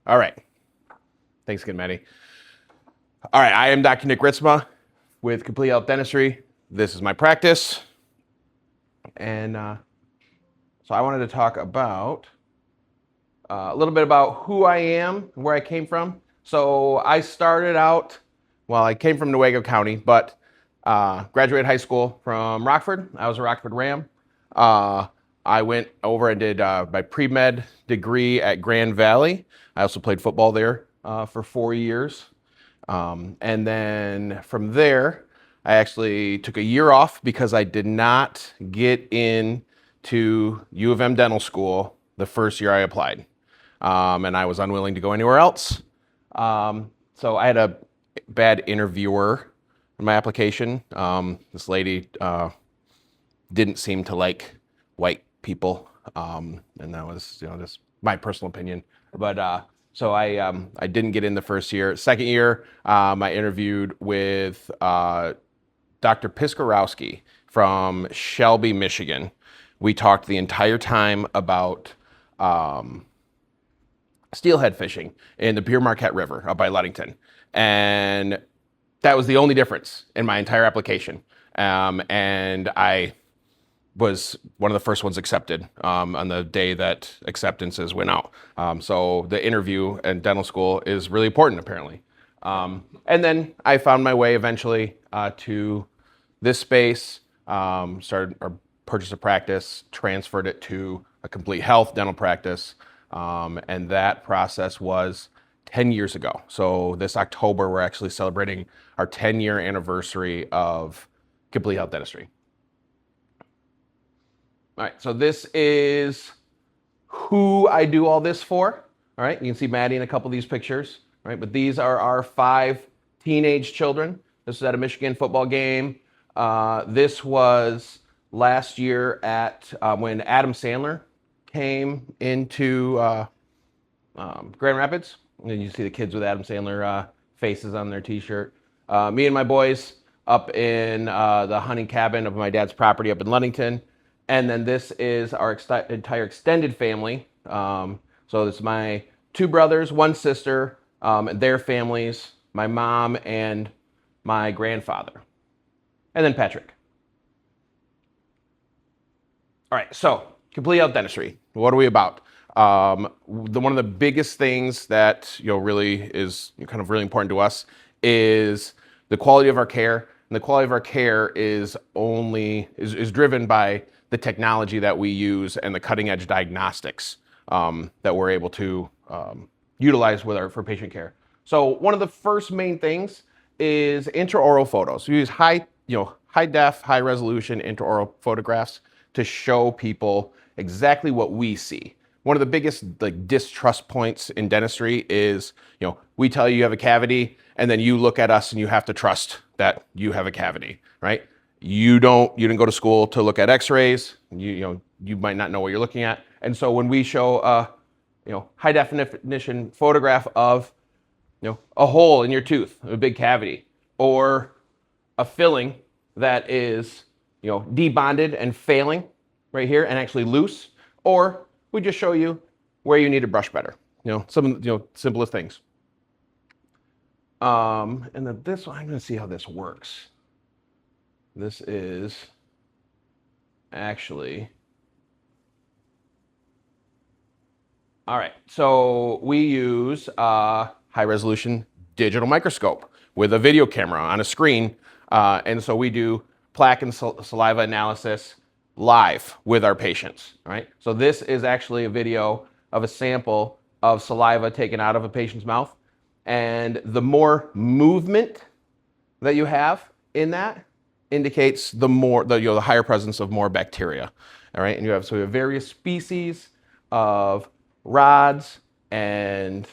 All right. Thanks again, Maddie. All right, I am Dr. Nick Ritzema with Complete Health Dentistry. This is my practice. And so I wanted to talk about a little bit about who I am and where I came from. So I started out, I came from Newaygo County, but graduated high school from Rockford. I was a Rockford Ram. I went over and did my pre-med degree at Grand Valley. I also played football there for 4 years. And then from there, I actually took a year off because I did not get into U of M dental school the first year I applied. And I was unwilling to go anywhere else. So I had a bad interviewer in my application. This lady didn't seem to like white people, and that was, just my personal opinion. But so I didn't get in the first year. Second year, I interviewed with Dr. Piskorowski from Shelby, Michigan. We talked the entire time about steelhead fishing in the Pere Marquette River up by Ludington. And that was the only difference in my entire application. And I was one of the first ones accepted on the day that acceptances went out. So the interview in dental school is really important, apparently. And then I found my way eventually to this space, started or purchased a practice, transferred it to a Complete Health dental practice. And that process was 10 years ago. So this October, we're actually celebrating our 10-year anniversary of Complete Health Dentistry. All right, so this is who I do all this for. All right, you can see Maddie in a couple of these pictures, right? But these are our 5 teenage children. This was at a Michigan football game. This was last year at when Adam Sandler came into Grand Rapids. And you see the kids with Adam Sandler faces on their t-shirt. Me and my boys up in the hunting cabin of my dad's property up in Ludington. And then this is our entire extended family. So it's my 2 brothers, 1 sister, and their families, my mom and my grandfather. And then Patrick. All right, so Complete Health Dentistry. What are we about? One of the biggest things that really is kind of really important to us is the quality of our care. And the quality of our care is driven by the technology that we use and the cutting edge diagnostics that we're able to utilize for patient care. So one of the first main things is intraoral photos. We use high def, high resolution intraoral photographs to show people exactly what we see. One of the biggest distrust points in dentistry is, we tell you have a cavity, and then you look at us and you have to trust that you have a cavity, right? You didn't go to school to look at x-rays. You might not know what you're looking at. And so when we show a high definition photograph of a hole in your tooth, a big cavity, or a filling that is debonded and failing right here and actually loose, or we just show you where you need to brush better. Some simplest things. And then this one, I'm going to see how this works. This is actually, all right, so we use a high resolution digital microscope with a video camera on a screen. And so we do plaque and saliva analysis live with our patients, right? So this is actually a video of a sample of saliva taken out of a patient's mouth. And the more movement that you have in that indicates the higher presence of more bacteria, all right? And we have various species of rods and,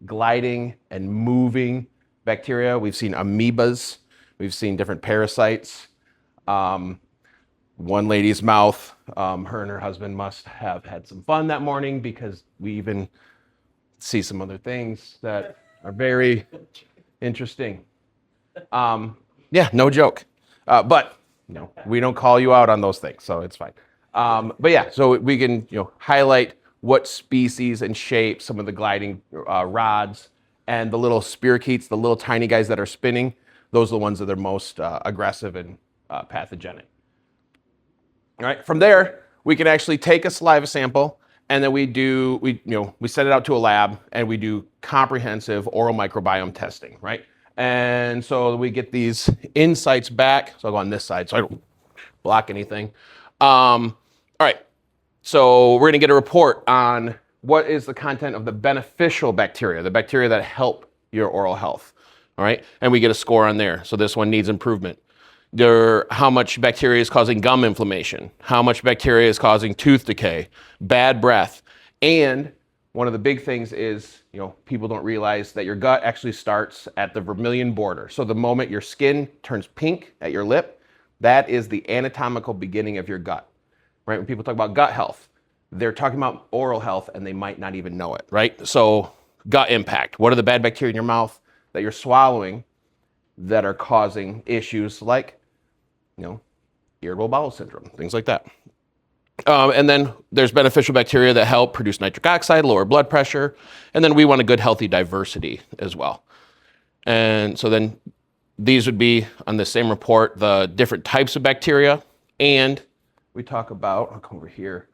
gliding and moving bacteria. We've seen amoebas. We've seen different parasites. One lady's mouth, her and her husband must have had some fun that morning because we even see some other things that are very interesting. Yeah, no joke. But we don't call you out on those things, so it's fine. But yeah, so we can highlight what species and shape some of the gliding rods and the little spirochetes, the little tiny guys that are spinning, those are the ones that are most aggressive and pathogenic. All right, from there, we can actually take a saliva sample and then we send it out to a lab and we do comprehensive oral microbiome testing, right? And so we get these insights back. So I'll go on this side so I don't block anything. All right, so we're gonna get a report on what is the content of the beneficial bacteria, the bacteria that help your oral health, all right? And we get a score on there. So this one needs improvement. How much bacteria is causing gum inflammation, how much bacteria is causing tooth decay, bad breath. And one of the big things is, people don't realize that your gut actually starts at the vermilion border. So the moment your skin turns pink at your lip, that is the anatomical beginning of your gut, right? When people talk about gut health, they're talking about oral health and they might not even know it, right? So gut impact, what are the bad bacteria in your mouth that you're swallowing that are causing issues like irritable bowel syndrome, things like that. And then there's beneficial bacteria that help produce nitric oxide, lower blood pressure, and then we want a good healthy diversity as well. And so then these would be on the same report, the different types of bacteria, and we talk about, I'll come over here,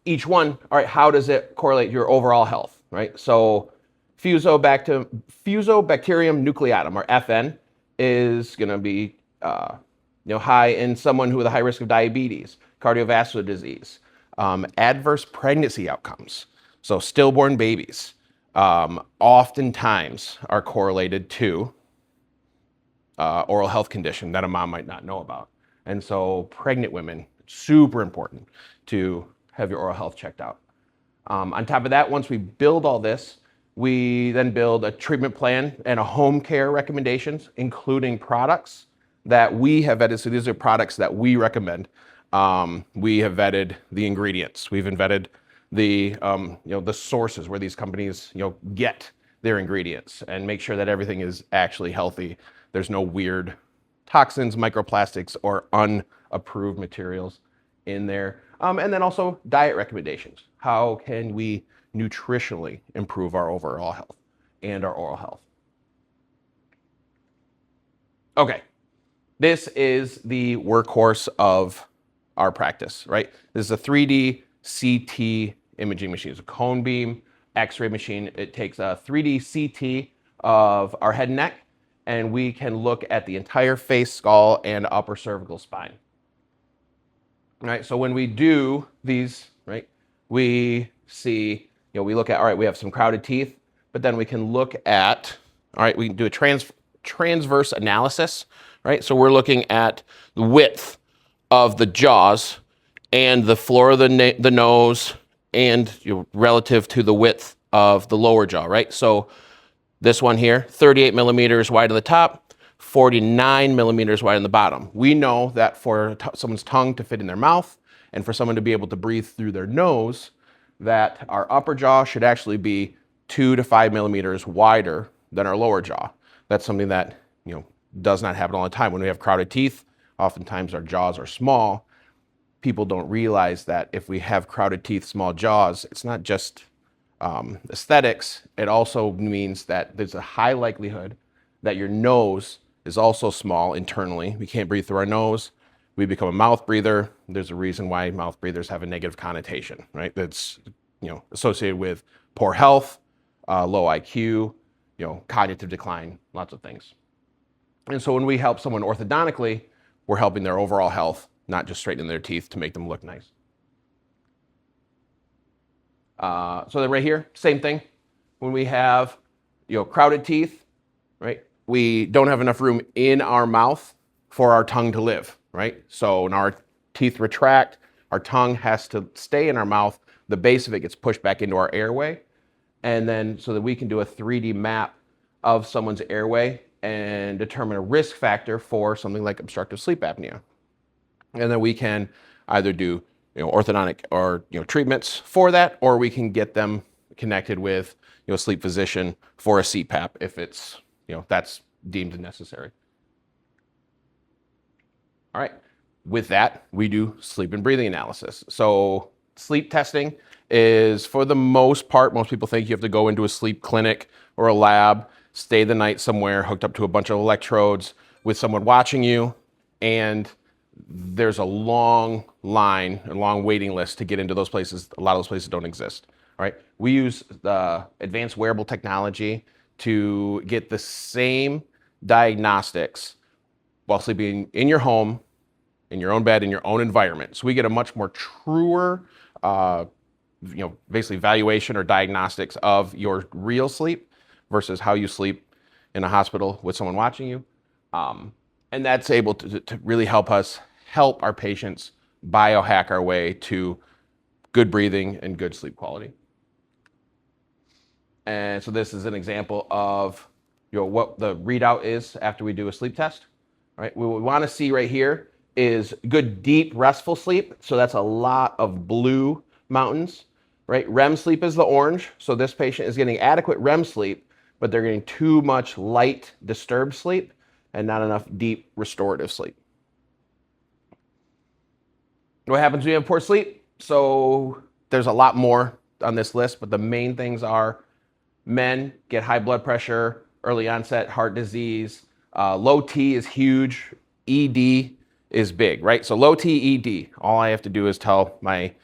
each one, all right, how does it correlate to your overall health, right? So Fusobacterium nucleatum, or FN, is gonna be high in someone with a high risk of diabetes, cardiovascular disease, adverse pregnancy outcomes. So stillborn babies oftentimes are correlated to oral health condition that a mom might not know about. And so pregnant women, super important to have your oral health checked out. On top of that, once we build all this, we then build a treatment plan and a home care recommendations, including products that we have vetted. So these are products that we recommend. We have vetted the ingredients. We've vetted the sources where these companies get their ingredients and make sure that everything is actually healthy. There's no weird toxins, microplastics, or unapproved materials in there. And then also diet recommendations. How can we nutritionally improve our overall health and our oral health? Okay. This is the workhorse of our practice, right? This is a 3D CT imaging machine. It's a cone beam X-ray machine. It takes a 3D CT of our head and neck, and we can look at the entire face, skull, and upper cervical spine. All right, so when we do these, right, we see, we look at, all right, we have some crowded teeth, but then we can look at, all right, we can do a transverse analysis, right? So we're looking at the width of the jaws and the floor of the nose and relative to the width of the lower jaw, right? So this one here, 38 millimeters wide on the top, 49 millimeters wide on the bottom. We know that for someone's tongue to fit in their mouth and for someone to be able to breathe through their nose, that our upper jaw should actually be 2 to 5 millimeters wider than our lower jaw. That's something that, does not happen all the time. When we have crowded teeth, oftentimes our jaws are small. People don't realize that if we have crowded teeth, small jaws, it's not just aesthetics. It also means that there's a high likelihood that your nose is also small internally. We can't breathe through our nose. We become a mouth breather. There's a reason why mouth breathers have a negative connotation, right? That's associated with poor health, low IQ, cognitive decline, lots of things. And so when we help someone orthodontically, we're helping their overall health, not just straightening their teeth to make them look nice. So then right here, same thing. When we have, crowded teeth, right? We don't have enough room in our mouth for our tongue to live, right? So when our teeth retract, our tongue has to stay in our mouth. The base of it gets pushed back into our airway. And then so that we can do a 3D map of someone's airway and determine a risk factor for something like obstructive sleep apnea. And then we can either do orthodontic or treatments for that, or we can get them connected with a sleep physician for a CPAP if it's that's deemed necessary. All right. With that, we do sleep and breathing analysis. So sleep testing is, for the most part, most people think you have to go into a sleep clinic or a lab, stay the night somewhere, hooked up to a bunch of electrodes with someone watching you, and there's a long line, a long waiting list to get into those places. A lot of those places don't exist. All right. We use the advanced wearable technology to get the same diagnostics while sleeping in your home, in your own bed, in your own environment. So we get a much more truer, basically valuation or diagnostics of your real sleep versus how you sleep in a hospital with someone watching you. And that's able to really help us help our patients biohack our way to good breathing and good sleep quality. And so this is an example of what the readout is after we do a sleep test. All right, what we want to see right here is good deep restful sleep. So that's a lot of blue mountains, right? REM sleep is the orange. So this patient is getting adequate REM sleep, but they're getting too much light disturbed sleep and not enough deep restorative sleep. What happens when you have poor sleep? So there's a lot more on this list, but the main things are men get high blood pressure, early onset heart disease, low T is huge, ED is big, right? So low T, ED, all I have to do is tell my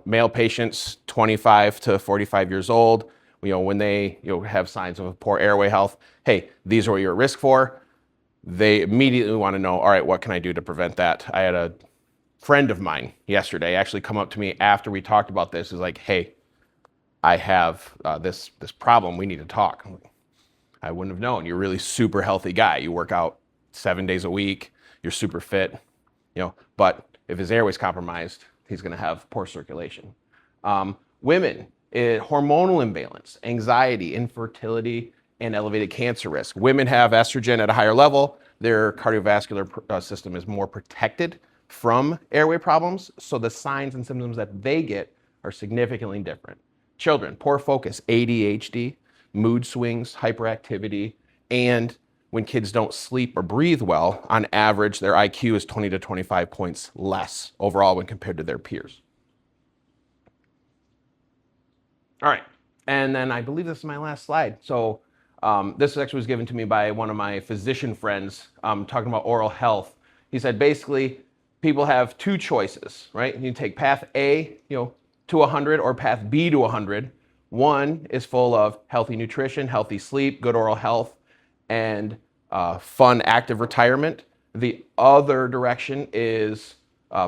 male patients 25 to 45 years old, when they have signs of poor airway health, hey, these are what you're at risk for. They immediately want to know, all right, what can I do to prevent that? I had a friend of mine yesterday actually come up to me after we talked about this, is like, hey, I have this problem, we need to talk. I wouldn't have known. You're a really super healthy guy. You work out 7 days a week, you're super fit, but if his airway's compromised, he's gonna have poor circulation. Women, hormonal imbalance, anxiety, infertility, and elevated cancer risk. Women have estrogen at a higher level, their cardiovascular system is more protected from airway problems, so the signs and symptoms that they get are significantly different. Children, poor focus, ADHD, mood swings, hyperactivity, and when kids don't sleep or breathe well, on average, their IQ is 20 to 25 points less overall when compared to their peers. All right, and then I believe this is my last slide. So this actually was given to me by one of my physician friends talking about oral health. He said basically people have two choices, right? You take path A, to 100 or path B to 100. One is full of healthy nutrition, healthy sleep, good oral health, and fun, active retirement. The other direction is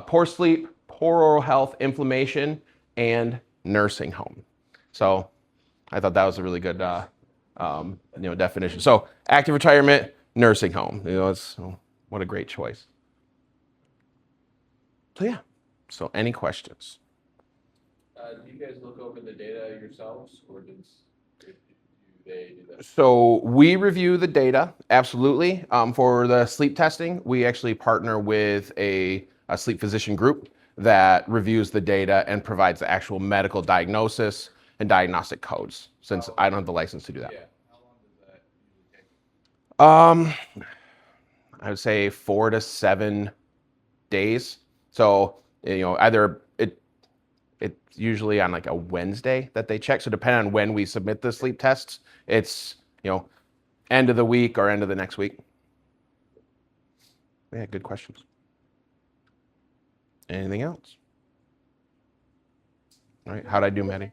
poor sleep, poor oral health, inflammation, and nursing home. So I thought that was a really good definition. So active retirement, nursing home. What a great choice. So yeah. So any questions? Do you guys look over the data yourselves, or do they do that? So we review the data, absolutely. For the sleep testing, we actually partner with a sleep physician group that reviews the data and provides the actual medical diagnosis and diagnostic codes, since I don't have the license to do that. Yeah. How long does that usually take? I would say 4 to 7 days. So, either it's usually on like a Wednesday that they check. So depending on when we submit the sleep tests, it's, end of the week or end of the next week. Yeah, good questions. Anything else? All right, how'd I do, Maddie?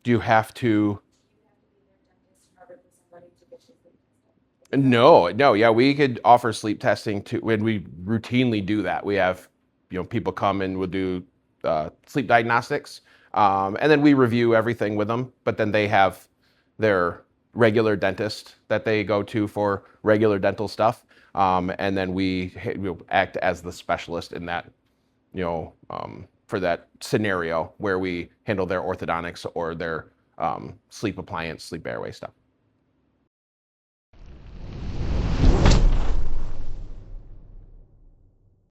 Do you have to? No, yeah, we could offer sleep testing to, when we routinely do that. We have, people come and we'll do sleep diagnostics, and then we review everything with them, but then they have their regular dentist that they go to for regular dental stuff, and then we act as the specialist in that, for that scenario where we handle their orthodontics or their sleep appliance, sleep airway stuff.